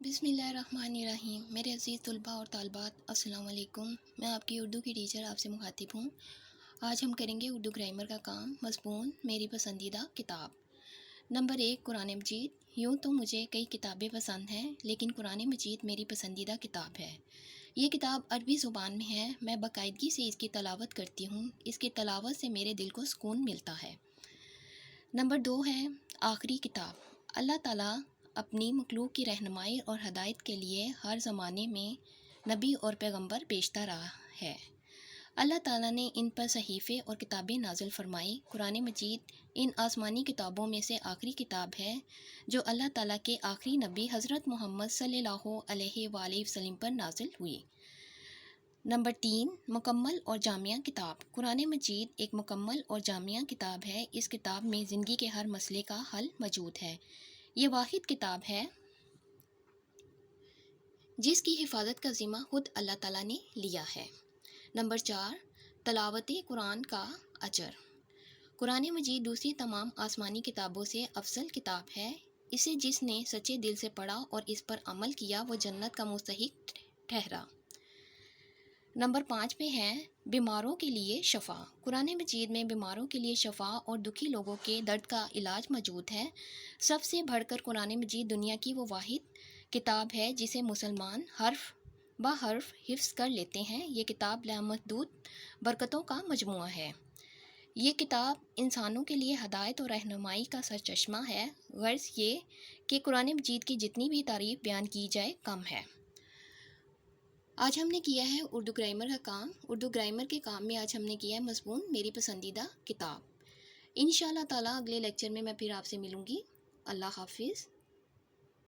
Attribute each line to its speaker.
Speaker 1: بسم اللہ الرحمن الرحیم۔ میرے عزیز طلباء اور طالبات، السلام علیکم۔ میں آپ کی اردو کی ٹیچر آپ سے مخاطب ہوں۔ آج ہم کریں گے اردو گرامر کا کام۔ مضمون میری پسندیدہ کتاب۔ نمبر 1، قرآن مجید۔ یوں تو مجھے کئی کتابیں پسند ہیں، لیکن قرآن مجید میری پسندیدہ کتاب ہے۔ یہ کتاب عربی زبان میں ہے۔ میں باقاعدگی سے اس کی تلاوت کرتی ہوں۔ اس کی تلاوت سے میرے دل کو سکون ملتا ہے۔ نمبر 2 ہے آخری کتاب۔ اللہ تعالیٰ اپنی مخلوق کی رہنمائی اور ہدایت کے لیے ہر زمانے میں نبی اور پیغمبر بھیجتا رہا ہے۔ اللہ تعالیٰ نے ان پر صحیفے اور کتابیں نازل فرمائی۔ قرآن مجید ان آسمانی کتابوں میں سے آخری کتاب ہے جو اللہ تعالیٰ کے آخری نبی حضرت محمد صلی اللہ علیہ وآلہ وسلم پر نازل ہوئی۔ نمبر 3، مکمل اور جامع کتاب۔ قرآن مجید ایک مکمل اور جامع کتاب ہے۔ اس کتاب میں زندگی کے ہر مسئلے کا حل موجود ہے۔ یہ واحد کتاب ہے جس کی حفاظت کا ذمہ خود اللہ تعالیٰ نے لیا ہے۔ نمبر 4، تلاوت قرآن کا اجر۔ قرآن مجید دوسری تمام آسمانی کتابوں سے افضل کتاب ہے۔ اسے جس نے سچے دل سے پڑھا اور اس پر عمل کیا وہ جنت کا مستحق ٹھہرا۔ نمبر 5 پہ ہے بیماروں کے لیے شفا۔ قرآن مجید میں بیماروں کے لیے شفا اور دکھی لوگوں کے درد کا علاج موجود ہے۔ سب سے بڑھ کر قرآن مجید دنیا کی وہ واحد کتاب ہے جسے مسلمان حرف بہ حرف حفظ کر لیتے ہیں۔ یہ کتاب لامحدود برکتوں کا مجموعہ ہے۔ یہ کتاب انسانوں کے لیے ہدایت اور رہنمائی کا سرچشمہ ہے۔ غرض یہ کہ قرآن مجید کی جتنی بھی تعریف بیان کی جائے کم ہے۔ آج ہم نے کیا ہے اردو گرامر کا کام۔ اردو گرامر کے کام میں آج ہم نے کیا ہے مضمون میری پسندیدہ کتاب۔ انشاءاللہ تعالیٰ اگلے لیکچر میں پھر آپ سے ملوں گی۔ اللہ حافظ۔